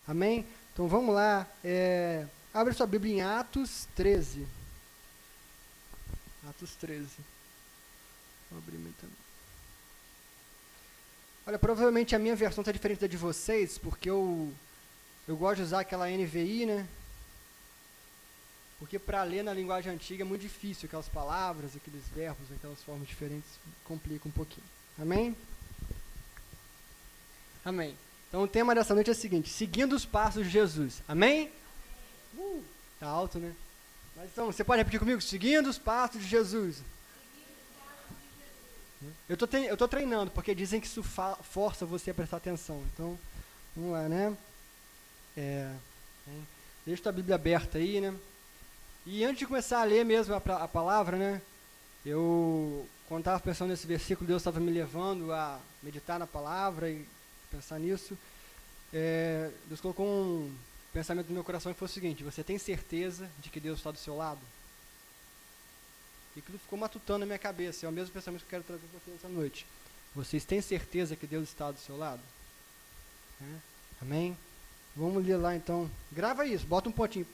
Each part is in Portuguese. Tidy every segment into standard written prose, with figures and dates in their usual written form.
Amém? Então vamos lá. Abre sua Bíblia em Atos 13. Atos 13. Vou abrir minha também. Olha, provavelmente a minha versão está diferente da de vocês, porque eu gosto de usar aquela NVI, né? Porque para ler na linguagem antiga é muito difícil, aquelas palavras, aqueles verbos, aquelas formas diferentes, complica um pouquinho. Amém? Amém. Então o tema dessa noite é o seguinte: seguindo os passos de Jesus. Amém? Tá alto, né? Mas então, você pode repetir comigo? Seguindo os passos de Jesus. Eu tô treinando, porque dizem que isso força você a prestar atenção. Então, vamos lá, né? Deixa tua Bíblia aberta aí, né? E antes de começar a ler mesmo a palavra, né? Quando estava pensando nesse versículo, Deus estava me levando a meditar na palavra e pensar nisso. Deus colocou um pensamento no meu coração que foi o seguinte: você tem certeza de que Deus está do seu lado? E aquilo ficou matutando na minha cabeça. É o mesmo pensamento que eu quero trazer para vocês essa noite. Vocês têm certeza que Deus está do seu lado? Amém? Vamos ler lá então. Grava isso, bota um pontinho.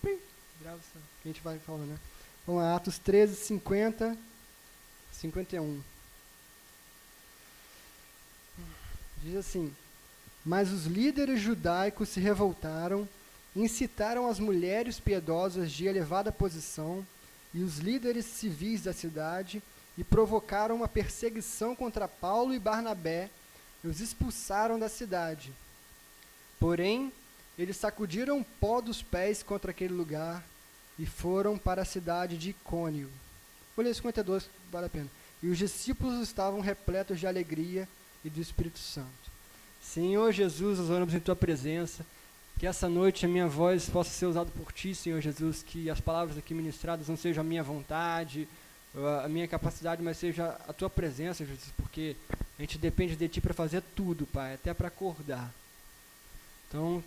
Grava isso, que a gente vai falando, né? Vamos lá, Atos 13, 50, 51. Diz assim: mas os líderes judaicos se revoltaram, incitaram as mulheres piedosas de elevada posição e os líderes civis da cidade e provocaram uma perseguição contra Paulo e Barnabé e os expulsaram da cidade. Porém, eles sacudiram o pó dos pés contra aquele lugar e foram para a cidade de Icônio. Vou ler 52, vale a pena. E os discípulos estavam repletos de alegria e do Espírito Santo. Senhor Jesus, nós oramos em Tua presença, que essa noite a minha voz possa ser usada por Ti, Senhor Jesus, que as palavras aqui ministradas não sejam a minha vontade, a minha capacidade, mas seja a Tua presença, Jesus, porque a gente depende de Ti para fazer tudo, Pai, até para acordar. Então,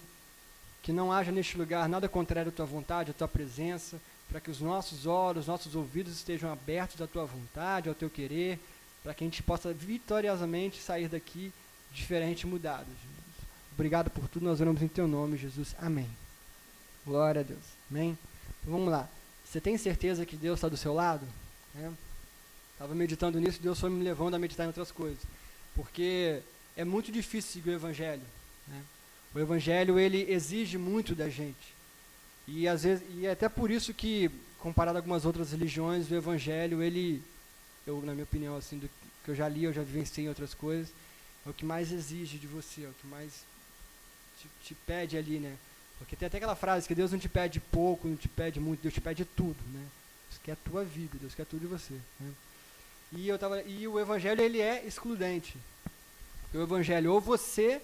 que não haja neste lugar nada contrário à Tua vontade, à Tua presença, para que os nossos olhos, nossos ouvidos estejam abertos à Tua vontade, ao Teu querer, para que a gente possa vitoriosamente sair daqui diferente e mudado, Jesus. Obrigado por tudo, nós oramos em Teu nome, Jesus. Amém. Glória a Deus. Amém? Então, vamos lá. Você tem certeza que Deus está do seu lado? Estava meditando nisso, Deus foi me levando a meditar em outras coisas. Porque é muito difícil seguir o Evangelho, né? O Evangelho, ele exige muito da gente. E às vezes, e é até por isso que, comparado a algumas outras religiões, o Evangelho, na minha opinião, assim, do que eu já li, eu já vivenciei em outras coisas, é o que mais exige de você, é o que mais te pede ali, né? Porque tem até aquela frase que Deus não te pede pouco, não te pede muito, Deus te pede tudo, né? Deus quer a tua vida, Deus quer tudo de você, né? E o Evangelho, ele é excludente. Porque o Evangelho, ou você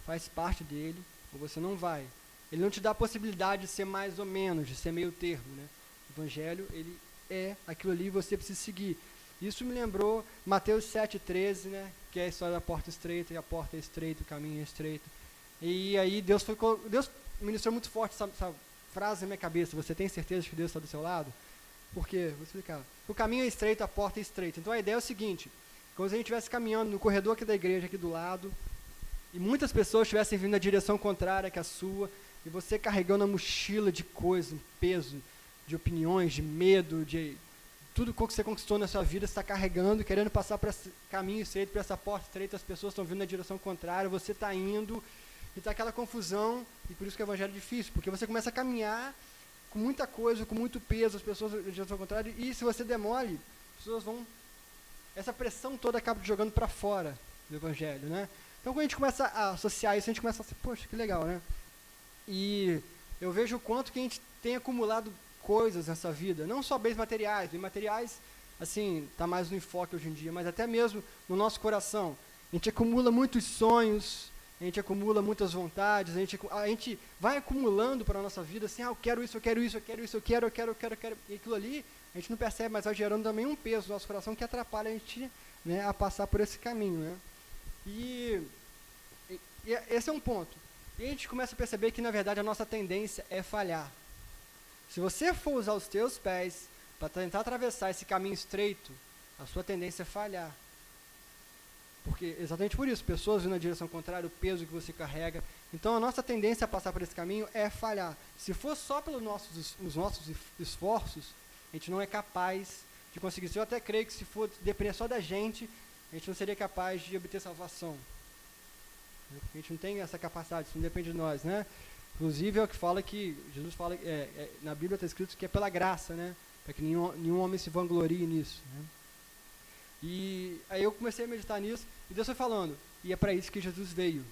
faz parte dele, ou você não vai. Ele não te dá a possibilidade de ser mais ou menos, de ser meio termo, né? O Evangelho, ele é aquilo ali e você precisa seguir. Isso me lembrou Mateus 7,13, né? Que é a história da porta estreita, e a porta é estreita, o caminho é estreito. E aí Deus ministrou muito forte essa frase na minha cabeça: você tem certeza de que Deus está do seu lado? Por quê? Vou explicar. O caminho é estreito, a porta é estreita. Então a ideia é o seguinte: como se a gente estivesse caminhando no corredor aqui da igreja, aqui do lado, e muitas pessoas estivessem vindo na direção contrária que a sua, e você carregando a mochila de coisas, um peso, de opiniões, de medo, de tudo que você conquistou na sua vida, você está carregando, querendo passar por esse caminho estreito, por essa porta estreita, as pessoas estão vindo na direção contrária, você está indo, e está aquela confusão, e por isso que o Evangelho é difícil, porque você começa a caminhar com muita coisa, com muito peso, as pessoas na direção contrária, e se você demole, as pessoas vão... Essa pressão toda acaba te jogando para fora do Evangelho, né? Então, quando a gente começa a associar isso, a gente começa a pensar, poxa, que legal, né? E eu vejo o quanto que a gente tem acumulado coisas nessa vida, não só bens materiais, bens materiais, assim, está mais no enfoque hoje em dia, mas até mesmo no nosso coração. A gente acumula muitos sonhos, a gente acumula muitas vontades, a gente vai acumulando para a nossa vida, assim, eu quero isso, eu quero isso, eu quero isso, eu quero, e aquilo ali, a gente não percebe, mas vai gerando também um peso no nosso coração que atrapalha a gente, né, a passar por esse caminho, né? E esse é um ponto. E a gente começa a perceber que, na verdade, a nossa tendência é falhar. Se você for usar os teus pés para tentar atravessar esse caminho estreito, a sua tendência é falhar. Porque exatamente por isso, pessoas indo na direção contrária, o peso que você carrega. Então a nossa tendência a passar por esse caminho é falhar. Se for só pelos os nossos esforços, a gente não é capaz de conseguir isso. Eu até creio que se for depender só da gente, a gente não seria capaz de obter salvação. Porque a gente não tem essa capacidade, isso não depende de nós, né? Inclusive é o que fala que, Jesus fala, na Bíblia está escrito que é pela graça, né? Para que nenhum homem se vanglorie nisso, né? E aí eu comecei a meditar nisso, e Deus foi falando, e é para isso que Jesus veio.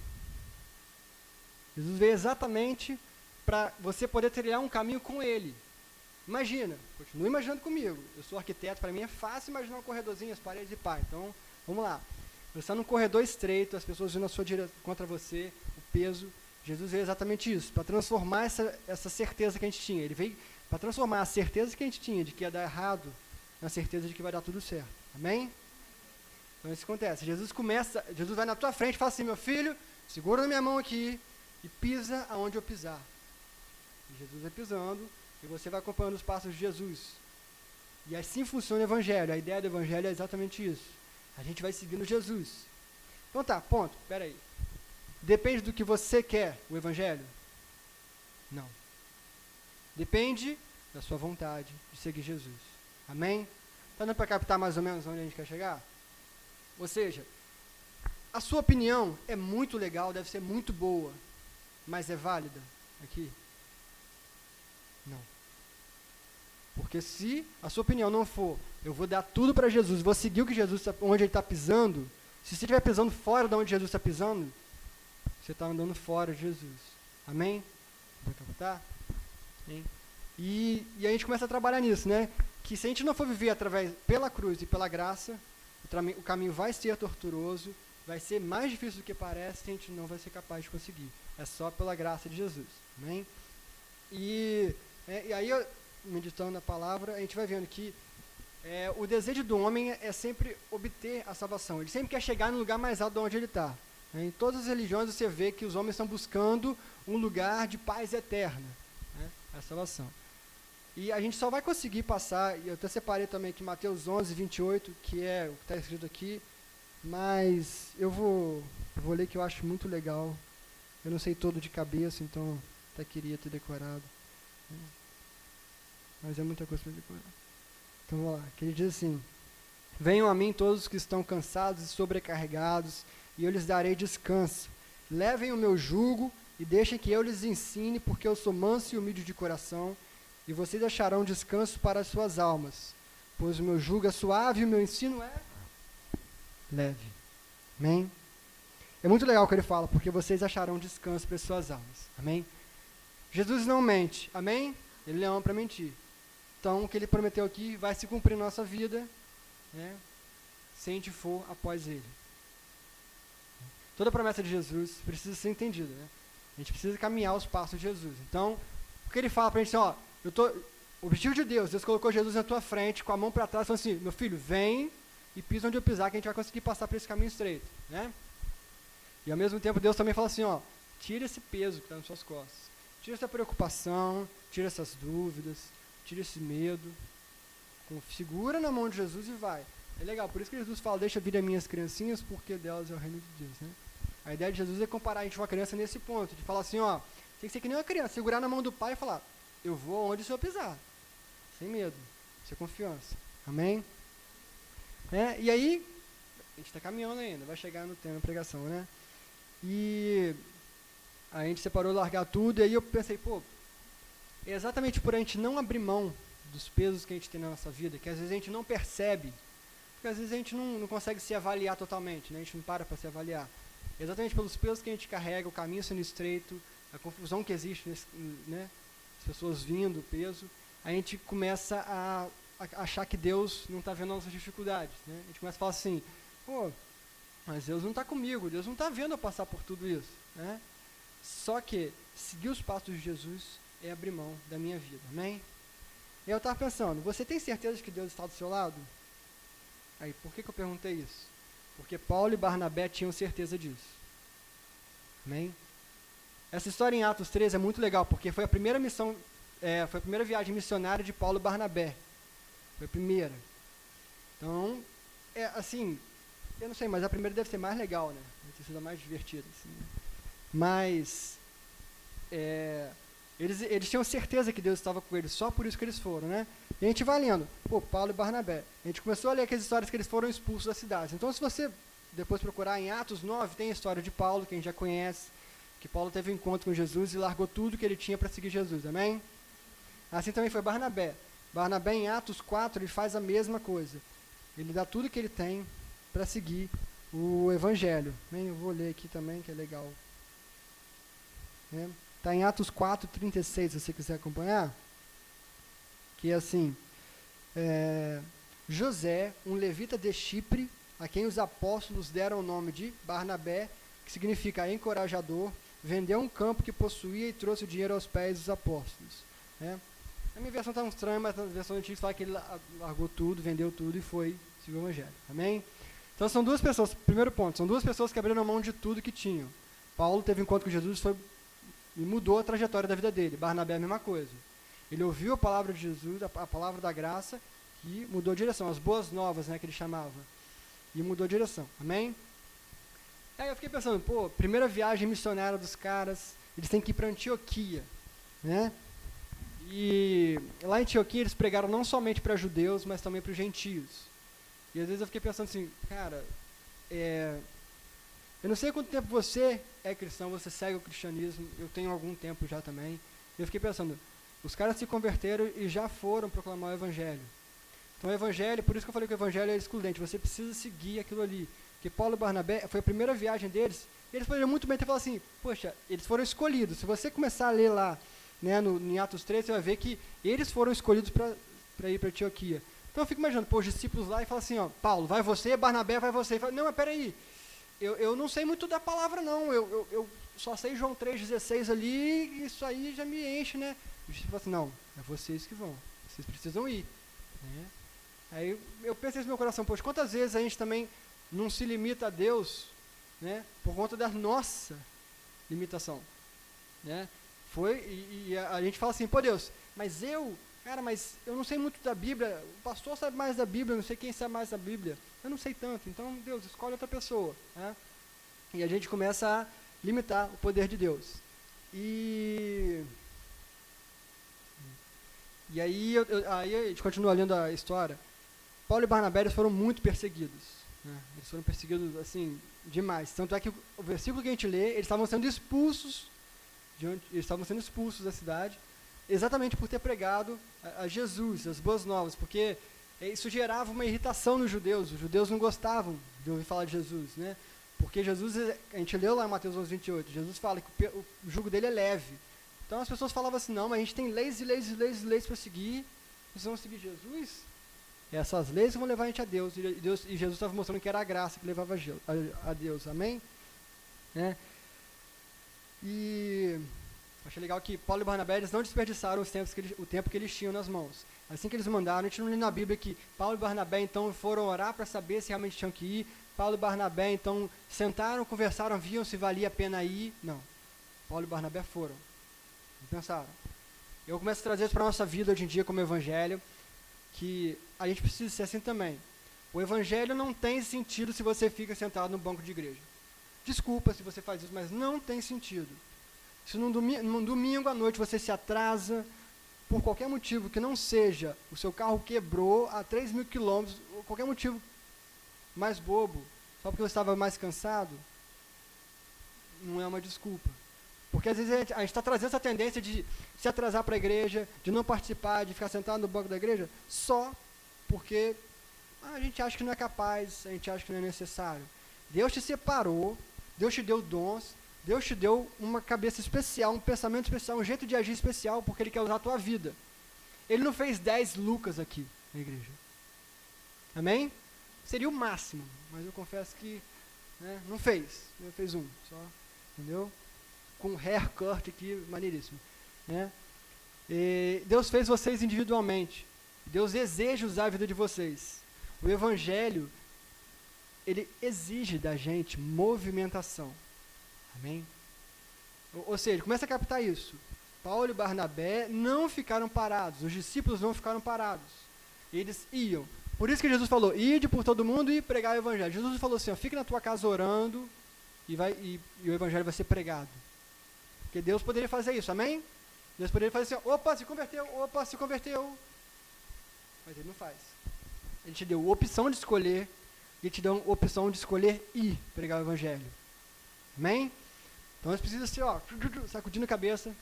Jesus veio exatamente para você poder trilhar um caminho com Ele. Imagina, continua imaginando comigo, eu sou arquiteto, para mim é fácil imaginar um corredorzinho, as paredes de pá, então vamos lá. Você está num corredor estreito, as pessoas vindo contra você, o peso. Jesus veio exatamente isso, para transformar essa certeza que a gente tinha. Ele veio para transformar a certeza que a gente tinha de que ia dar errado na certeza de que vai dar tudo certo. Amém? Então isso acontece. Jesus vai na tua frente e fala assim, meu filho, segura na minha mão aqui e pisa aonde eu pisar. E Jesus vai pisando e você vai acompanhando os passos de Jesus. E assim funciona o Evangelho. A ideia do Evangelho é exatamente isso. A gente vai seguindo Jesus. Então tá, ponto, peraí. Depende do que você quer, o Evangelho? Não. Depende da sua vontade de seguir Jesus. Amém? Tá dando para captar mais ou menos onde a gente quer chegar? Ou seja, a sua opinião é muito legal, deve ser muito boa, mas é válida aqui? Não. Porque se a sua opinião não for, eu vou dar tudo para Jesus, vou seguir o que Jesus, onde ele está pisando, se você estiver pisando fora de onde Jesus está pisando, você está andando fora de Jesus. Amém? Vai captar? Amém? E a gente começa a trabalhar nisso, né? Que se a gente não for viver pela cruz e pela graça, o caminho vai ser torturoso, vai ser mais difícil do que parece, e a gente não vai ser capaz de conseguir. É só pela graça de Jesus. Amém? E aí, meditando na palavra, a gente vai vendo que o desejo do homem é sempre obter a salvação. Ele sempre quer chegar no lugar mais alto de onde ele está. Em todas as religiões você vê que os homens estão buscando um lugar de paz eterna, né? A salvação. E a gente só vai conseguir passar, e eu até separei também aqui Mateus 11, 28, que é o que está escrito aqui, mas eu vou ler que eu acho muito legal. Eu não sei todo de cabeça, então até queria ter decorado. Mas é muita coisa para decorar. Então vamos lá, que ele diz assim: venham a mim todos os que estão cansados e sobrecarregados, e eu lhes darei descanso. Levem o meu jugo e deixem que eu lhes ensine, porque eu sou manso e humilde de coração, e vocês acharão descanso para as suas almas, pois o meu jugo é suave e o meu ensino é leve. Amém? É muito legal o que ele fala, porque vocês acharão descanso para as suas almas. Amém? Jesus não mente. Amém? Ele não é homem para mentir. Então, o que ele prometeu aqui vai se cumprir na nossa vida, né, se a gente for após ele. Toda a promessa de Jesus precisa ser entendida, né? A gente precisa caminhar os passos de Jesus. Então, o que ele fala para a gente, o objetivo de Deus colocou Jesus na tua frente, com a mão para trás, falando assim, meu filho, vem e pisa onde eu pisar, que a gente vai conseguir passar por esse caminho estreito, né? E ao mesmo tempo, Deus também fala assim, tira esse peso que está nas suas costas, tira essa preocupação, tira essas dúvidas, tira esse medo, segura na mão de Jesus e vai. É legal, por isso que Jesus fala, deixa vir as minhas criancinhas, porque delas é o reino de Deus, né? A ideia de Jesus é comparar a gente com uma criança nesse ponto, de falar assim, tem que ser que nem uma criança, segurar na mão do pai e falar, eu vou onde o Senhor pisar, sem medo, sem confiança. Amém? E aí, a gente está caminhando ainda, vai chegar no tema da pregação, né? E a gente separou largar tudo, e aí eu pensei, é exatamente por a gente não abrir mão dos pesos que a gente tem na nossa vida, que às vezes a gente não percebe, porque às vezes a gente não consegue se avaliar totalmente, né? A gente não para se avaliar. Exatamente pelos pesos que a gente carrega, o caminho sendo estreito, a confusão que existe, né? As pessoas vindo, o peso, a gente começa a achar que Deus não está vendo as nossas dificuldades, né? A gente começa a falar assim, mas Deus não está comigo, Deus não está vendo eu passar por tudo isso, né? Só que seguir os passos de Jesus é abrir mão da minha vida, amém? E eu estava pensando, você tem certeza de que Deus está do seu lado? Aí, por que eu perguntei isso? Porque Paulo e Barnabé tinham certeza disso. Amém? Essa história em Atos 13 é muito legal, porque foi a primeira missão, foi a primeira viagem missionária de Paulo e Barnabé. Foi a primeira. Então, eu não sei, mas a primeira deve ser mais legal, né? Deve ter sido a mais divertida, assim, né? Mas eles tinham certeza que Deus estava com eles, só por isso que eles foram, né? E a gente vai lendo, Paulo e Barnabé. A gente começou a ler aquelas histórias que eles foram expulsos da cidade. Então, se você depois procurar em Atos 9, tem a história de Paulo, que a gente já conhece, que Paulo teve um encontro com Jesus e largou tudo que ele tinha para seguir Jesus, amém? Assim também foi Barnabé. Barnabé, em Atos 4, ele faz a mesma coisa. Ele dá tudo que ele tem para seguir o Evangelho. Eu vou ler aqui também, que é legal. Está em Atos 4, 36, se você quiser acompanhar. Que é assim, José, um levita de Chipre, a quem os apóstolos deram o nome de Barnabé, que significa encorajador, vendeu um campo que possuía e trouxe o dinheiro aos pés dos apóstolos. A minha versão está um estranha, mas a versão antiga fala que ele largou tudo, vendeu tudo e foi seguir o Evangelho. Amém? Então são duas pessoas, primeiro ponto, são duas pessoas que abriram a mão de tudo que tinham. Paulo teve um encontro com Jesus e mudou a trajetória da vida dele. Barnabé a mesma coisa. Ele ouviu a palavra de Jesus, a palavra da graça, e mudou a direção, as boas novas, né, que ele chamava. E mudou a direção. Amém? Aí eu fiquei pensando, primeira viagem missionária dos caras, eles têm que ir para Antioquia, né? E lá em Antioquia eles pregaram não somente para judeus, mas também para os gentios. E às vezes eu fiquei pensando assim, cara, eu não sei quanto tempo você é cristão, você segue o cristianismo, eu tenho algum tempo já também. E eu fiquei pensando, os caras se converteram e já foram proclamar o Evangelho. Então o Evangelho, por isso que eu falei que o Evangelho é excludente, você precisa seguir aquilo ali. Porque Paulo e Barnabé, foi a primeira viagem deles, e eles poderiam muito bem ter falado assim, poxa, eles foram escolhidos. Se você começar a ler lá, né, em Atos 3, você vai ver que eles foram escolhidos para ir para Antioquia. Então eu fico imaginando, os discípulos lá e falam assim, Paulo, vai você, Barnabé, vai você. Falo, não, mas peraí, eu não sei muito da palavra não, eu só sei João 3,16 ali, isso aí já me enche, né? O discípulo fala assim, não, é vocês que vão, vocês precisam ir. Né? Aí eu pensei no meu coração, poxa, quantas vezes a gente também não se limita a Deus, né, por conta da nossa limitação, né? E a gente fala assim, Deus, mas eu não sei muito da Bíblia, o pastor sabe mais da Bíblia, eu não sei quem sabe mais da Bíblia, eu não sei tanto, então Deus, escolhe outra pessoa, né? E a gente começa a limitar o poder de Deus. E aí a gente continua lendo a história. Paulo e Barnabé, eles foram muito perseguidos, né? Eles foram perseguidos, assim, demais. Tanto é que o versículo que a gente lê, eles estavam sendo expulsos da cidade, exatamente por ter pregado a Jesus, as boas novas, porque isso gerava uma irritação nos judeus. Os judeus não gostavam de ouvir falar de Jesus, né? Porque Jesus, a gente leu lá em Mateus 11:28, Jesus fala que o jugo dele é leve. Então as pessoas falavam assim, não, mas a gente tem leis e leis e leis e leis para seguir, vocês vão seguir Jesus? Essas leis vão levar a gente a Deus, e Jesus estava mostrando que era a graça que levava a Deus, amém? Né? E achei legal que Paulo e Barnabé, eles não desperdiçaram o tempo que eles tinham nas mãos. Assim que eles mandaram, a gente não lê na Bíblia que Paulo e Barnabé então foram orar para saber se realmente tinham que ir. Paulo e Barnabé então sentaram, conversaram, viam se valia a pena ir. Não. Paulo e Barnabé foram. E pensaram. Eu começo a trazer isso para a nossa vida hoje em dia como evangelho, que a gente precisa ser assim também. O evangelho não tem sentido se você fica sentado no banco de igreja. Desculpa se você faz isso, mas não tem sentido. Se num domingo à noite você se atrasa, por qualquer motivo que não seja, o seu carro quebrou a 3.000 quilômetros, qualquer motivo mais bobo, só porque você estava mais cansado, não é uma desculpa. Porque às vezes a gente está trazendo essa tendência de se atrasar para a igreja, de não participar, de ficar sentado no banco da igreja, só porque a gente acha que não é capaz, a gente acha que não é necessário. Deus te separou, Deus te deu dons, Deus te deu uma cabeça especial, um pensamento especial, um jeito de agir especial, porque Ele quer usar a tua vida. Ele não fez 10 Lucas aqui na igreja. Amém? Seria o máximo, mas eu confesso que não fez. Ele fez um só, entendeu? Com um haircut aqui, maneiríssimo. Né? E Deus fez vocês individualmente. Deus deseja usar a vida de vocês. O Evangelho, ele exige da gente movimentação. Amém? Ou seja, começa a captar isso. Paulo e Barnabé não ficaram parados, os discípulos não ficaram parados. Eles iam. Por isso que Jesus falou, ide por todo mundo e pregar o evangelho. Jesus falou assim, ó, fique na tua casa orando e o evangelho vai ser pregado. Porque Deus poderia fazer isso, amém? Deus poderia fazer assim, opa, se converteu. Mas ele não faz. Ele te deu a opção de escolher, e ele te deu a opção de escolher ir pregar o evangelho. Amém? Então nós precisamos ser, ó, sacudindo a cabeça,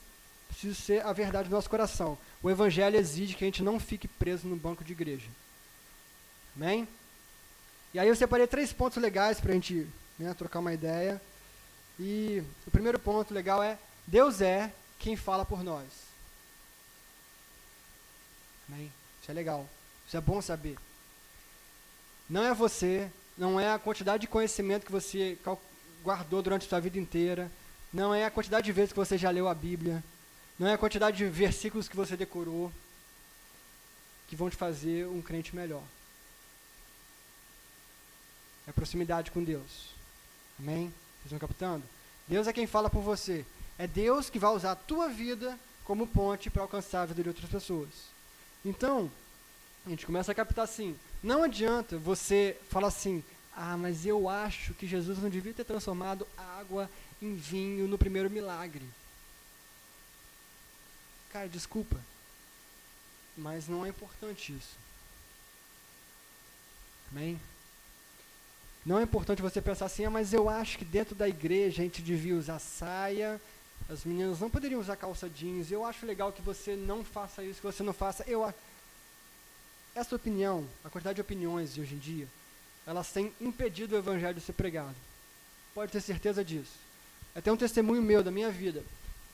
precisa ser a verdade do nosso coração. O evangelho exige que a gente não fique preso no banco de igreja. Amém? E aí eu separei 3 pontos legais para a gente, né, trocar uma ideia. E o primeiro ponto legal é, Deus é quem fala por nós. Amém? Isso é legal. Isso é bom saber. Não é você, não é a quantidade de conhecimento que você guardou durante a sua vida inteira, não é a quantidade de vezes que você já leu a Bíblia, não é a quantidade de versículos que você decorou que vão te fazer um crente melhor. É proximidade com Deus. Amém? Vocês estão captando? Deus é quem fala por você. É Deus que vai usar a tua vida como ponte para alcançar a vida de outras pessoas. Então, a gente começa a captar assim, não adianta você falar assim, mas eu acho que Jesus não devia ter transformado água em vinho no primeiro milagre. Cara, desculpa, mas não é importante isso. Amém? Não é importante você pensar assim, mas eu acho que dentro da igreja a gente devia usar saia, as meninas não poderiam usar calça jeans, eu acho legal que você não faça isso, que você não faça, essa opinião, a quantidade de opiniões de hoje em dia, elas têm impedido o evangelho de ser pregado. Pode ter certeza disso. Até um testemunho meu, da minha vida.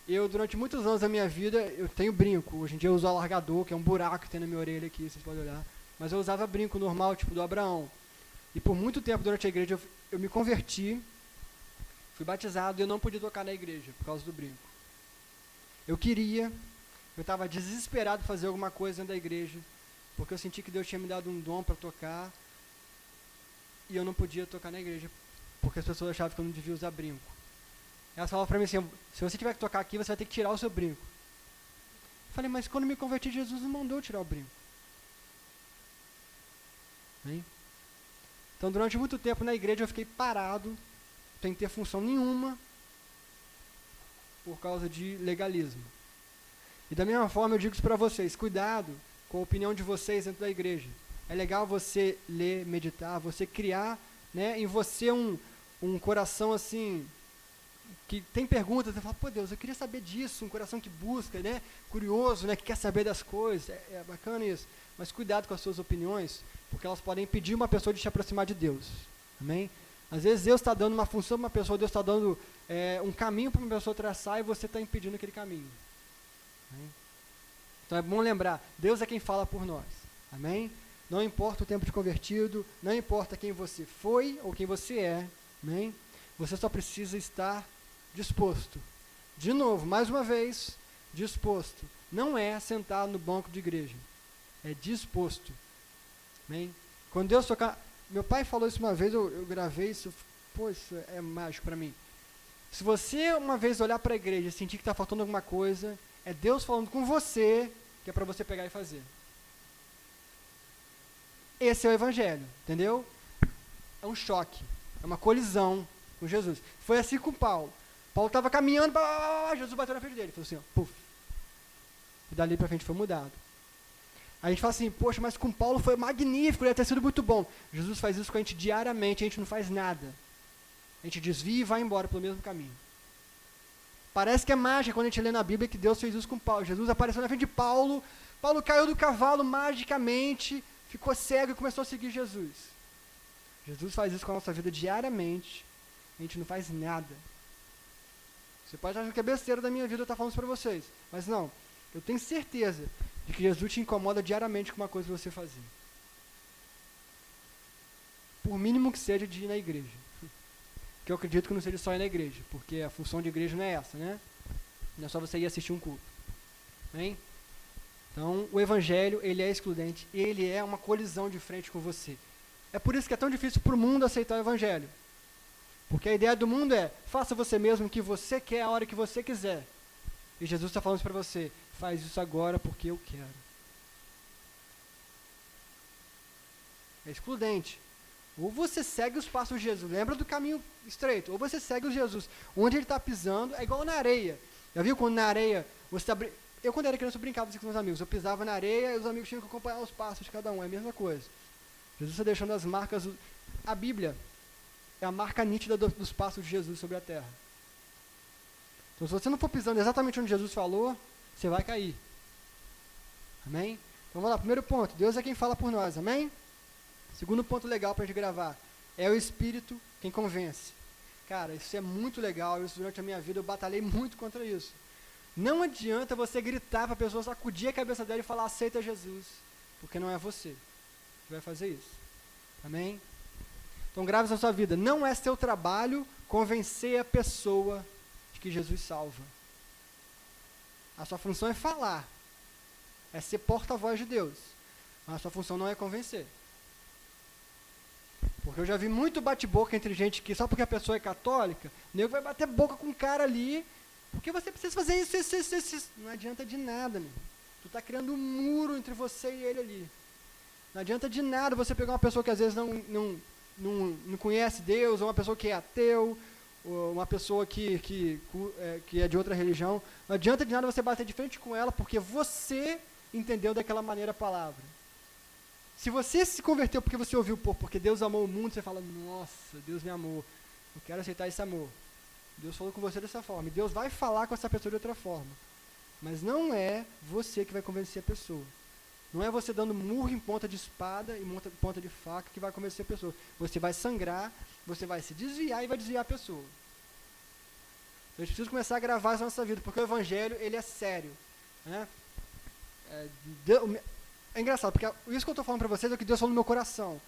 Eu, durante muitos anos da minha vida, eu tenho brinco. Hoje em dia eu uso alargador, que é um buraco que tem na minha orelha aqui, vocês podem olhar. Mas eu usava brinco normal, tipo do Abraão. E por muito tempo durante a igreja eu me converti, fui batizado e eu não podia tocar na igreja por causa do brinco. Eu estava desesperado em fazer alguma coisa dentro da igreja, porque eu senti que Deus tinha me dado um dom para tocar, e eu não podia tocar na igreja, porque as pessoas achavam que eu não devia usar brinco. Elas falavam para mim assim, se você tiver que tocar aqui, você vai ter que tirar o seu brinco. Eu falei, mas quando me converti, Jesus não mandou tirar o brinco. Hein? Então, durante muito tempo na igreja, eu fiquei parado, sem ter função nenhuma, por causa de legalismo. E da mesma forma, eu digo isso para vocês, cuidado com a opinião de vocês dentro da igreja. É legal você ler, meditar, você criar, né, em você um coração assim, que tem perguntas, você fala, pô Deus, eu queria saber disso, um coração que busca, né, curioso, né, que quer saber das coisas, é bacana isso. Mas cuidado com as suas opiniões, porque elas podem impedir uma pessoa de se aproximar de Deus. Amém? Às vezes Deus está dando uma função para uma pessoa, Deus está dando um caminho para uma pessoa traçar e você está impedindo aquele caminho. Amém? Então é bom lembrar, Deus é quem fala por nós. Amém? Não importa o tempo de convertido, não importa quem você foi ou quem você é. Amém? Você só precisa estar disposto. De novo, mais uma vez, disposto. Não é sentar no banco de igreja. É disposto. Amém? Quando Deus tocar... Meu pai falou isso uma vez, eu gravei isso. Pô, isso é mágico para mim. Se você uma vez olhar para a igreja e sentir que está faltando alguma coisa, é Deus falando com você, que é para você pegar e fazer. Esse é o evangelho, entendeu? É um choque, é uma colisão com Jesus. Foi assim com Paulo. Paulo estava caminhando, Jesus bateu na frente dele, falou assim, ó, puf. E dali para frente foi mudado. Aí a gente fala assim, poxa, mas com Paulo foi magnífico, deve ter sido muito bom. Jesus faz isso com a gente diariamente, a gente não faz nada. A gente desvia e vai embora pelo mesmo caminho. Parece que é mágica quando a gente lê na Bíblia que Deus fez isso com Paulo. Jesus apareceu na frente de Paulo, Paulo caiu do cavalo magicamente, ficou cego e começou a seguir Jesus. Jesus faz isso com a nossa vida diariamente, a gente não faz nada. Você pode achar que é besteira da minha vida eu estar falando isso para vocês, mas não, eu tenho certeza de que Jesus te incomoda diariamente com uma coisa que você fazer. Por mínimo que seja de ir na igreja. Que eu acredito que não seja só ir na igreja, porque a função de igreja não é essa, né? Não é só você ir assistir um culto. Amém? Então, o evangelho, ele é excludente, ele é uma colisão de frente com você. É por isso que é tão difícil para o mundo aceitar o evangelho. Porque a ideia do mundo é, faça você mesmo o que você quer, a hora que você quiser. E Jesus está falando isso para você, faz isso agora porque eu quero. é excludente. Ou você segue os passos de Jesus, lembra do caminho estreito, ou você segue o Jesus. Onde ele está pisando é igual na areia. Já viu quando na areia você está... Eu, quando era criança, eu brincava assim com meus amigos. Eu pisava na areia e os amigos tinham que acompanhar os passos de cada um. É a mesma coisa. Jesus está deixando as marcas... A Bíblia é a marca nítida dos passos de Jesus sobre a terra. Então, se você não for pisando exatamente onde Jesus falou, você vai cair. Amém? Então, vamos lá. Primeiro ponto. Deus é quem fala por nós. Amém? Segundo ponto legal para a gente gravar. É o Espírito quem convence. Cara, isso é muito legal. Isso, durante a minha vida, eu batalhei muito contra isso. Não adianta você gritar para a pessoa, sacudir a cabeça dela e falar, aceita Jesus. Porque não é você que vai fazer isso. Amém? Então, grave isso na sua vida. Não é seu trabalho convencer a pessoa de que Jesus salva. A sua função é falar. É ser porta-voz de Deus. Mas a sua função não é convencer. Porque eu já vi muito bate-boca entre gente que, só porque a pessoa é católica, o nego vai bater boca com um cara ali, porque você precisa fazer isso. Não adianta de nada, meu. Tu está criando um muro entre você e ele ali. Não adianta de nada você pegar uma pessoa que às vezes não conhece Deus, ou uma pessoa que é ateu, ou uma pessoa que é de outra religião. Não adianta de nada você bater de frente com ela, porque você entendeu daquela maneira a palavra. Se você se converteu porque você ouviu, porque Deus amou o mundo, você fala, nossa, Deus me amou, eu quero aceitar esse amor. Deus falou com você dessa forma. E Deus vai falar com essa pessoa de outra forma. Mas não é você que vai convencer a pessoa. Não é você dando murro em ponta de espada e ponta de faca que vai convencer a pessoa. Você vai sangrar, você vai se desviar e vai desviar a pessoa. Então a gente precisa começar a gravar isso na nossa vida, porque o Evangelho, ele é sério. Né? É engraçado, porque isso que eu estou falando para vocês é o que Deus falou no meu coração.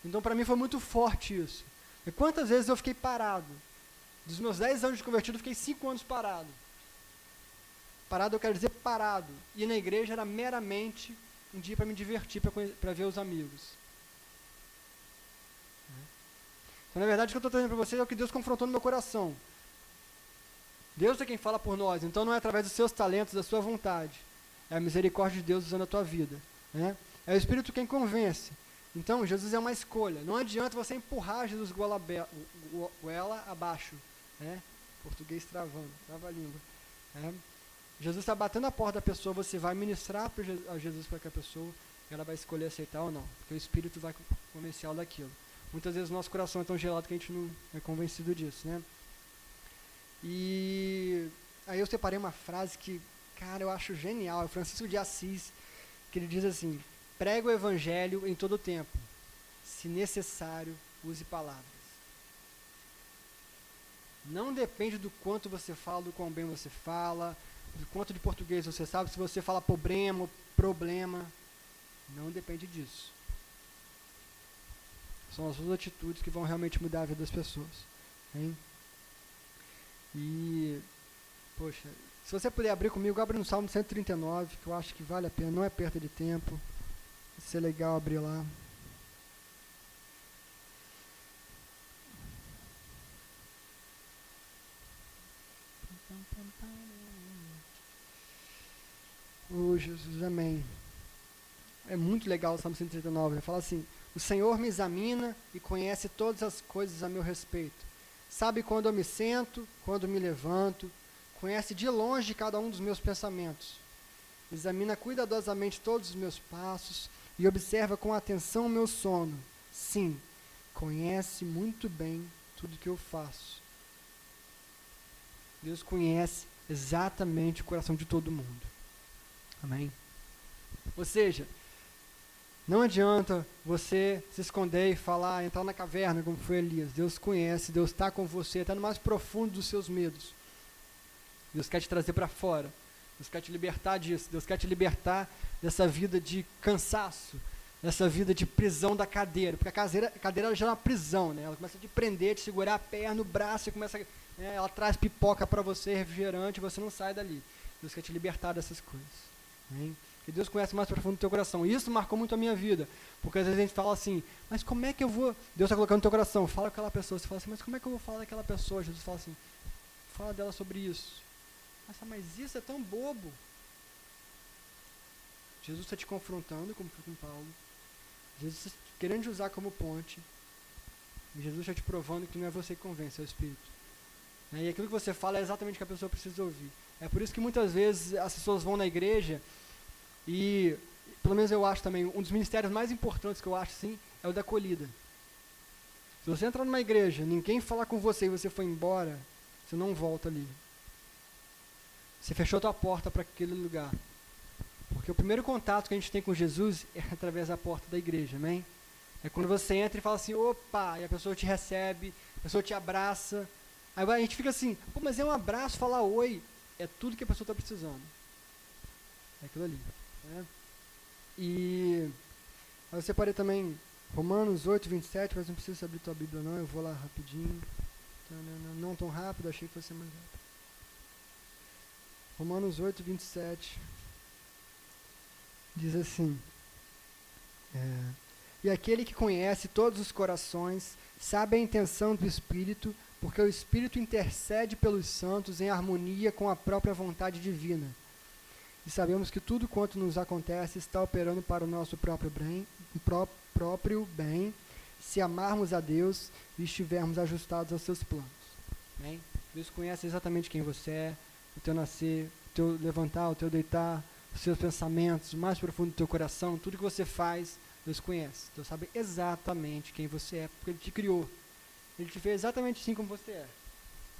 Então, para mim, foi muito forte isso. E quantas vezes eu fiquei parado? Dos meus 10 anos de convertido, eu fiquei 5 anos parado. Parado, eu quero dizer parado. E na igreja era meramente um dia para me divertir, para ver os amigos. Então, na verdade, o que eu estou trazendo para vocês é o que Deus confrontou no meu coração. Deus é quem fala por nós, então não é através dos seus talentos, da sua vontade. É a misericórdia de Deus usando a tua vida. Né? É o Espírito quem convence. Então, Jesus é uma escolha. Não adianta você empurrar Jesus goela abaixo. Né? Português travando, trava a língua. Jesus está batendo a porta da pessoa, você vai ministrar a Jesus para que a pessoa, ela vai escolher aceitar ou não. Porque o Espírito vai convencer ela daquilo. Muitas vezes o nosso coração é tão gelado que a gente não é convencido disso. Né? E aí eu separei uma frase que, cara, eu acho genial. É Francisco de Assis, que ele diz assim, prega o Evangelho em todo o tempo. Se necessário, use palavras. Não depende do quanto você fala, do quão bem você fala, do quanto de português você sabe, se você fala problema, não depende disso. São as suas atitudes que vão realmente mudar a vida das pessoas. Hein? E, poxa, se você puder abrir comigo, abre no Salmo 139, que eu acho que vale a pena, não é perda de tempo. Vai ser legal abrir lá. Oh, Jesus, amém. É muito legal o Salmo 139, né? Fala assim, o Senhor me examina e conhece todas as coisas a meu respeito. Sabe quando eu me sento, quando me levanto, conhece de longe cada um dos meus pensamentos. Examina cuidadosamente todos os meus passos e observa com atenção o meu sono. Sim, conhece muito bem tudo que eu faço. Deus conhece exatamente o coração de todo mundo. Amém? Ou seja, não adianta você se esconder e falar, entrar na caverna como foi Elias. Deus conhece, Deus está com você, está no mais profundo dos seus medos. Deus quer te trazer para fora. Deus quer te libertar disso. Deus quer te libertar dessa vida de cansaço, dessa vida de prisão da cadeira. Porque a cadeira ela já é uma prisão, né? Ela começa a te prender, te segurar a perna, o braço, e começa, né, ela traz pipoca para você, refrigerante, e você não sai dali. Deus quer te libertar dessas coisas. Hein? Que Deus conhece mais profundo do teu coração. E isso marcou muito a minha vida. Porque às vezes a gente fala assim, mas como é que eu vou... Deus está colocando no teu coração, fala com aquela pessoa. Você fala assim, mas como é que eu vou falar daquela pessoa? Jesus fala assim, fala dela sobre isso. Nossa, mas isso é tão bobo. Jesus está te confrontando, como foi com Paulo. Jesus querendo te usar como ponte, e Jesus está te provando que não é você que convence, é o Espírito. E aquilo que você fala é exatamente o que a pessoa precisa ouvir. É por isso que muitas vezes as pessoas vão na igreja e, pelo menos eu acho também, um dos ministérios mais importantes que eu acho, sim, é o da acolhida. Se você entrar numa igreja, ninguém falar com você e você for embora, você não volta ali. Você fechou a tua porta para aquele lugar. Porque o primeiro contato que a gente tem com Jesus é através da porta da igreja, amém? É quando você entra e fala assim, opa, e a pessoa te recebe, a pessoa te abraça. Aí a gente fica assim, pô, mas é um abraço, falar oi, é tudo que a pessoa está precisando. É aquilo ali. Né? E eu separei também Romanos 8, 27, mas não precisa abrir tua Bíblia não, eu vou lá rapidinho. Não tão rápido, achei que fosse mais rápido. Romanos 8, 27, diz assim, e aquele que conhece todos os corações, sabe a intenção do Espírito, porque o Espírito intercede pelos santos em harmonia com a própria vontade divina. E sabemos que tudo quanto nos acontece está operando para o nosso próprio bem, se amarmos a Deus e estivermos ajustados aos seus planos. Amém? Deus conhece exatamente quem você é, o teu nascer, o teu levantar, o teu deitar, os seus pensamentos, o mais profundo do teu coração, tudo que você faz, Deus conhece. Deus sabe exatamente quem você é, porque Ele te criou. Ele te fez exatamente assim como você é.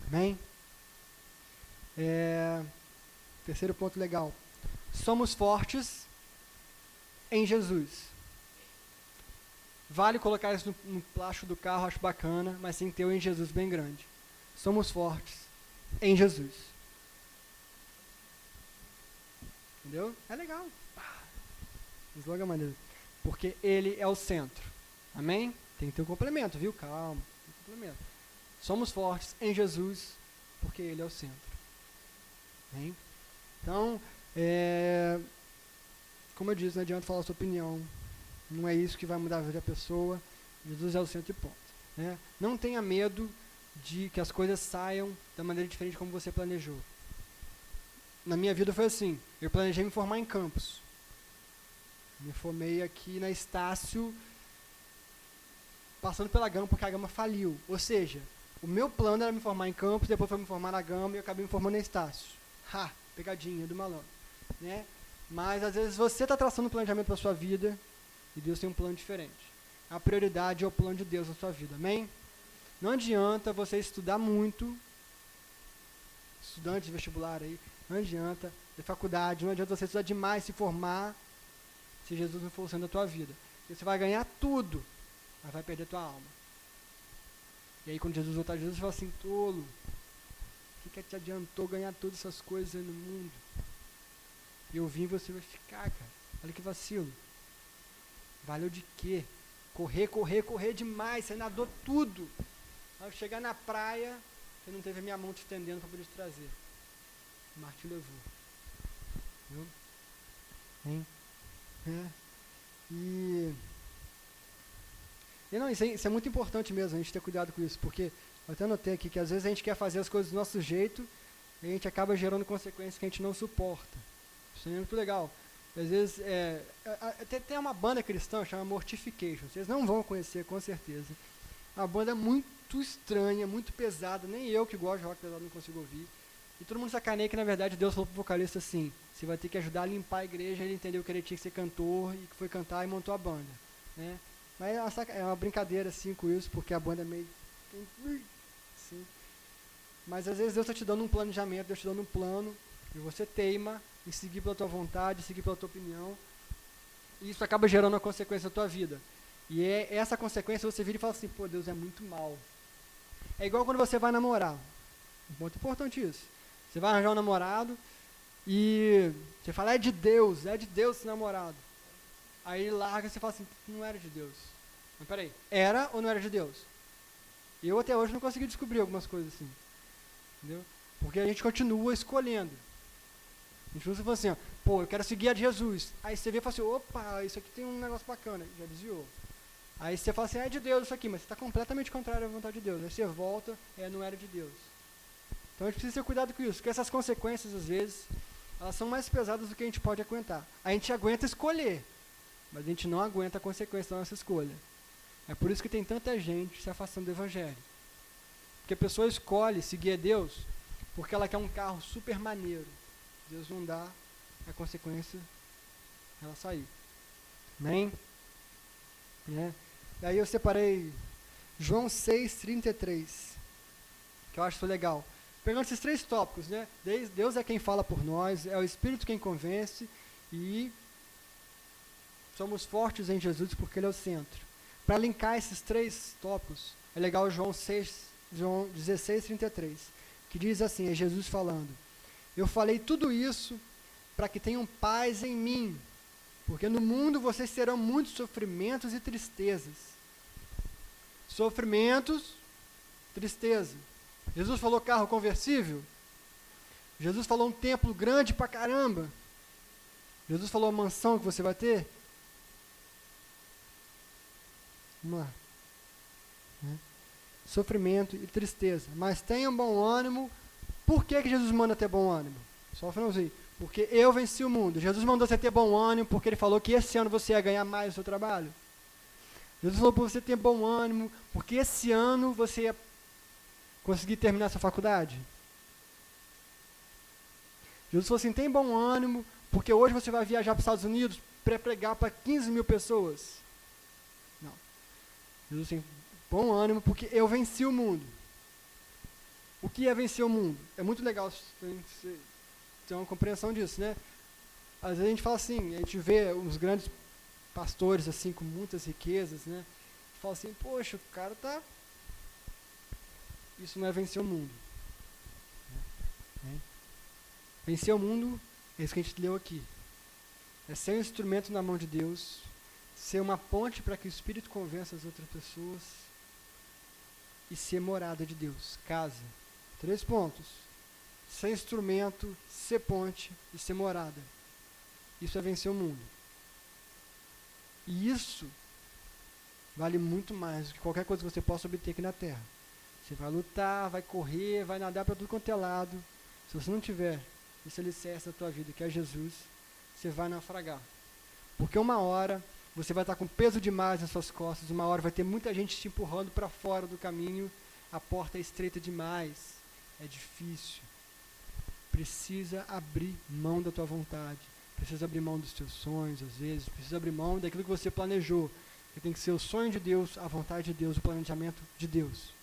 Amém? Terceiro ponto legal. Somos fortes em Jesus. Vale colocar isso no plástico do carro, acho bacana, mas tem que ter o em Jesus bem grande. Somos fortes em Jesus. Entendeu? É legal. Slogan maneiro. Porque Ele é o centro. Amém? Tem que ter um complemento, viu? Calma. Tem um complemento. Somos fortes em Jesus, porque Ele é o centro. Amém? Então, como eu disse, não adianta falar a sua opinião. Não é isso que vai mudar a vida da pessoa. Jesus é o centro e ponto. Né? Não tenha medo de que as coisas saiam da maneira diferente como você planejou. Na minha vida foi assim. Eu planejei me formar em campus. Me formei aqui na Estácio, passando pela Gama, porque a Gama faliu. Ou seja, o meu plano era me formar em campus, depois foi me formar na Gama e eu acabei me formando na Estácio. Pegadinha do malandro. Né? Mas às vezes você está traçando um planejamento para a sua vida e Deus tem um plano diferente. A prioridade é o plano de Deus na sua vida. Amém? Não adianta você estudar muito, estudante de vestibular aí, não adianta, de faculdade, não adianta você estudar demais, se formar, se Jesus não for o centro da tua vida. Você vai ganhar tudo, mas vai perder tua alma. E aí quando Jesus voltar, Jesus fala assim, tolo, o que te adiantou ganhar todas essas coisas aí no mundo? E eu vim e você vai ficar, cara. Olha que vacilo. Valeu de quê? Correr demais, você nadou tudo. Ao chegar na praia, você não teve a minha mão te estendendo para poder te trazer. O mar te levou. Viu? Hein? E não, isso é muito importante mesmo, a gente ter cuidado com isso, porque eu até notei aqui que às vezes a gente quer fazer as coisas do nosso jeito e a gente acaba gerando consequências que a gente não suporta. Isso é muito legal. Às vezes, tem uma banda cristã chamada Mortification, vocês não vão conhecer com certeza. Uma banda muito estranha, muito pesada, nem eu que gosto de rock pesado não consigo ouvir. E todo mundo sacaneia que na verdade Deus falou pro vocalista assim, você vai ter que ajudar a limpar a igreja, ele entendeu que ele tinha que ser cantor e que foi cantar e montou a banda. Né? Mas é uma brincadeira assim com isso, porque a banda é meio... Assim. Mas às vezes Deus está te dando um planejamento, Deus está te dando um plano, e você teima em seguir pela tua vontade, seguir pela tua opinião, e isso acaba gerando uma consequência na tua vida. E essa consequência você vira e fala assim, pô, Deus é muito mal. É igual quando você vai namorar. Um ponto importante isso. Você vai arranjar um namorado e você fala, é de Deus esse namorado. Aí ele larga e você fala assim, não era de Deus. Mas peraí, era ou não era de Deus? Eu até hoje não consegui descobrir algumas coisas assim. Entendeu? Porque a gente continua escolhendo. A gente usa e fala assim, ó, pô, eu quero seguir a de Jesus. Aí você vê e fala assim, opa, isso aqui tem um negócio bacana. Já desviou. Aí você fala assim, é de Deus isso aqui, mas você está completamente contrário à vontade de Deus. Aí você volta, não era de Deus. Então a gente precisa ter cuidado com isso, porque essas consequências, às vezes, elas são mais pesadas do que a gente pode aguentar. A gente aguenta escolher, mas a gente não aguenta a consequência da nossa escolha. É por isso que tem tanta gente se afastando do Evangelho. Porque a pessoa escolhe seguir a Deus porque ela quer um carro super maneiro. Deus não dá, a consequência ela sair. Amém? Né? E aí eu separei João 6,33, que eu acho legal. Pegando esses 3 tópicos, né? Deus é quem fala por nós, é o Espírito quem convence, e somos fortes em Jesus porque Ele é o centro. Para linkar esses 3 tópicos, é legal João 16,33, que diz assim, é Jesus falando: eu falei tudo isso para que tenham paz em mim, porque no mundo vocês terão muitos sofrimentos e tristezas. Sofrimentos, tristeza. Jesus falou carro conversível. Jesus falou um templo grande pra caramba. Jesus falou a mansão que você vai ter. Vamos lá. Sofrimento e tristeza. Mas tenham bom ânimo. Por que Jesus manda ter bom ânimo? Só o finalzinho. Porque eu venci o mundo. Jesus mandou você ter bom ânimo porque Ele falou que esse ano você ia ganhar mais no seu trabalho. Jesus falou para você ter bom ânimo porque esse ano você ia conseguir terminar sua faculdade. Jesus falou assim, tem bom ânimo porque hoje você vai viajar para os Estados Unidos para pregar para 15 mil pessoas. Não. Jesus tem bom ânimo porque eu venci o mundo. O que é vencer o mundo? É muito legal ter uma compreensão disso, né? Às vezes a gente fala assim, a gente vê os grandes pastores assim com muitas riquezas, né? Fala assim, poxa, o cara tá... Isso não é vencer o mundo. Vencer o mundo é isso que a gente leu aqui. É ser um instrumento na mão de Deus, ser uma ponte para que o Espírito convença as outras pessoas e ser morada de Deus, casa. 3 pontos. Ser instrumento, ser ponte e ser morada. Isso é vencer o mundo. E isso vale muito mais do que qualquer coisa que você possa obter aqui na Terra. Você vai lutar, vai correr, vai nadar para tudo quanto é lado. Se você não tiver esse alicerce da tua vida, que é Jesus, você vai naufragar. Porque uma hora você vai estar com peso demais nas suas costas, uma hora vai ter muita gente te empurrando para fora do caminho, a porta é estreita demais, é difícil. Precisa abrir mão da tua vontade, precisa abrir mão dos teus sonhos, às vezes, precisa abrir mão daquilo que você planejou, que tem que ser o sonho de Deus, a vontade de Deus, o planejamento de Deus.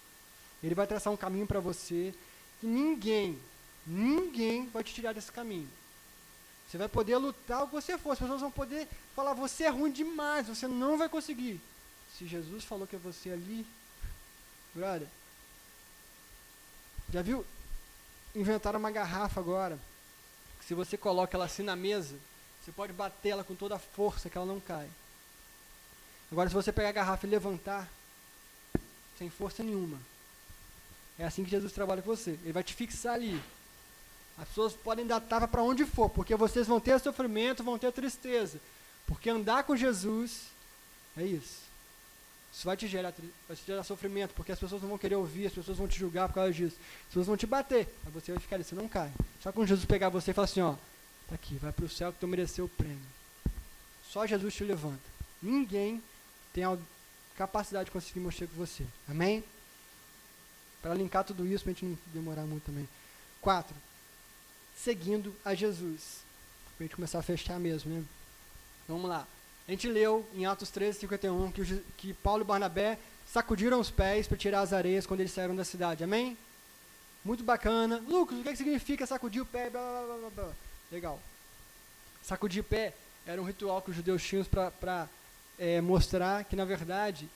Ele vai traçar um caminho para você que ninguém vai te tirar desse caminho. Você vai poder lutar o que você for, as pessoas vão poder falar, você é ruim demais, você não vai conseguir. Se Jesus falou que é você ali, brother, já viu? Inventaram uma garrafa agora, que se você coloca ela assim na mesa, você pode bater ela com toda a força que ela não cai. Agora se você pegar a garrafa e levantar, sem força nenhuma, é assim que Jesus trabalha com você, Ele vai te fixar ali. As pessoas podem dar tapa para onde for, porque vocês vão ter sofrimento, vão ter tristeza, porque andar com Jesus, é isso. Isso vai te gerar sofrimento, porque as pessoas não vão querer ouvir, as pessoas vão te julgar por causa disso, as pessoas vão te bater, mas você vai ficar ali, você não cai. Só quando Jesus pegar você e falar assim, ó, tá aqui, vai para o céu que tu mereceu o prêmio. Só Jesus te levanta. Ninguém tem a capacidade de conseguir mexer com você. Amém? Para linkar tudo isso, para a gente não demorar muito também. 4. Seguindo a Jesus. Para a gente começar a fechar mesmo, né? Vamos lá. A gente leu em Atos 13:51 que Paulo e Barnabé sacudiram os pés para tirar as areias quando eles saíram da cidade. Amém? Muito bacana. Lucas, o que significa sacudir o pé? Blá, blá, blá, blá. Legal. Sacudir o pé era um ritual que os judeus tinham para mostrar que, na verdade,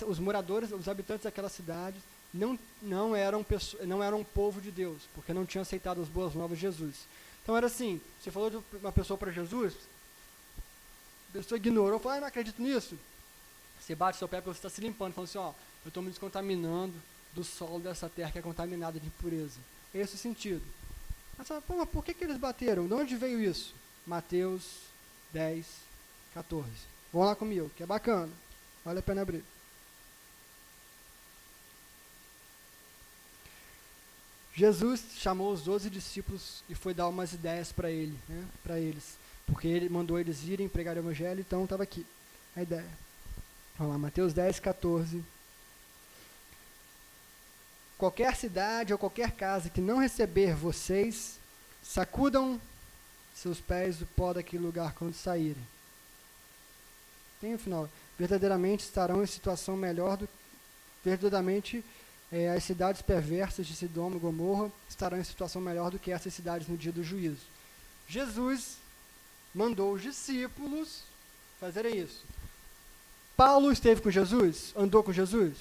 os moradores, os habitantes daquela cidade não eram povo de Deus, porque não tinham aceitado as boas novas de Jesus. Então era assim, você falou de uma pessoa para Jesus, a pessoa ignorou, falou, não acredito nisso. Você bate seu pé porque você está se limpando, falando assim, ó, eu estou me descontaminando do solo dessa terra que é contaminada de impureza. É esse o sentido. Mas por que eles bateram? De onde veio isso? Mateus 10:14. Vão lá comigo, que é bacana. Vale a pena abrir. Jesus chamou os 12 discípulos e foi dar umas ideias para eles. porque ele mandou eles irem pregar o evangelho, então estava aqui a ideia. Vamos lá, Mateus 10, 14. Qualquer cidade ou qualquer casa que não receber vocês, sacudam seus pés do pó daquele lugar quando saírem. Tem o final. Verdadeiramente estarão em situação melhor do verdadeiramente as cidades perversas de Sodoma e Gomorra estarão em situação melhor do que essas cidades no dia do juízo. Jesus mandou os discípulos fazerem isso. Paulo esteve com Jesus? Andou com Jesus?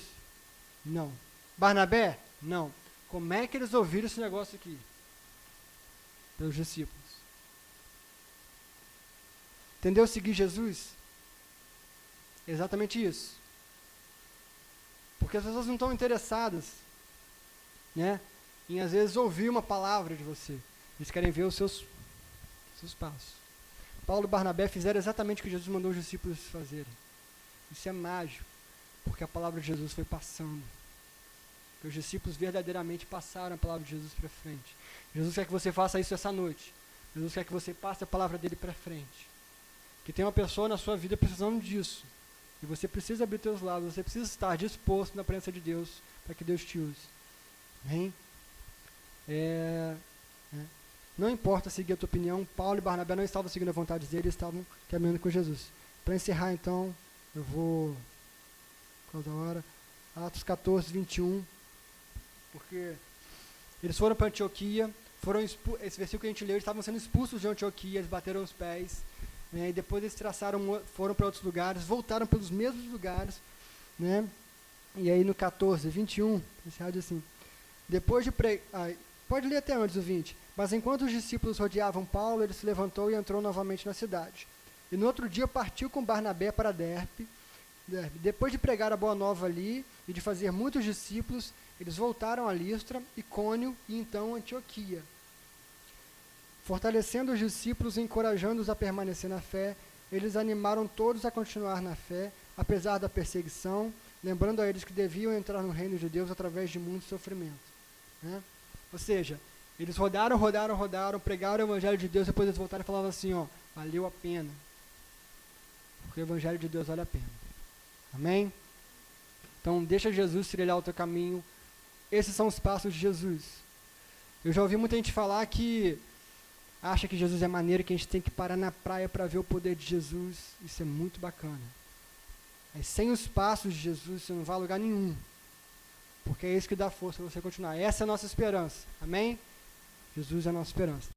Não. Barnabé? Não. Como é que eles ouviram esse negócio aqui? Pelos discípulos. Entendeu? Seguir Jesus? Exatamente isso. Porque as pessoas não estão interessadas, né, em às vezes ouvir uma palavra de você. Eles querem ver os seus passos. Paulo e Barnabé fizeram exatamente o que Jesus mandou os discípulos fazerem. Isso é mágico, porque a palavra de Jesus foi passando. Porque os discípulos verdadeiramente passaram a palavra de Jesus para frente. Jesus quer que você faça isso essa noite. Jesus quer que você passe a palavra dele para frente. Que tem uma pessoa na sua vida precisando disso. E você precisa abrir teus lábios, você precisa estar disposto na presença de Deus para que Deus te use. Amém? Não importa seguir a tua opinião, Paulo e Barnabé não estavam seguindo a vontade dele, eles estavam caminhando com Jesus. Para encerrar então, eu vou... Qual da hora? Atos 14, 21. Porque eles foram para Antioquia, esse versículo que a gente leu, eles estavam sendo expulsos de Antioquia, eles bateram os pés. E depois eles foram para outros lugares, voltaram pelos mesmos lugares, né? E aí no 14, 21, esse rádio assim, depois de pode ler até antes o 20, mas enquanto os discípulos rodeavam Paulo, ele se levantou e entrou novamente na cidade. E no outro dia partiu com Barnabé para Derbe. Depois de pregar a boa nova ali e de fazer muitos discípulos, eles voltaram a Listra, Icônio e então Antioquia. Fortalecendo os discípulos e encorajando-os a permanecer na fé, eles animaram todos a continuar na fé, apesar da perseguição, lembrando a eles que deviam entrar no reino de Deus através de muito sofrimento. Né? Ou seja, eles rodaram, pregaram o evangelho de Deus, depois eles voltaram e falavam assim, ó, valeu a pena. Porque o evangelho de Deus vale a pena. Amém? Então, deixa Jesus trilhar o teu caminho. Esses são os passos de Jesus. Eu já ouvi muita gente falar que acha que Jesus é maneiro, que a gente tem que parar na praia para ver o poder de Jesus. Isso é muito bacana. Mas sem os passos de Jesus, você não vai a lugar nenhum. Porque é isso que dá força para você continuar. Essa é a nossa esperança. Amém? Jesus é a nossa esperança.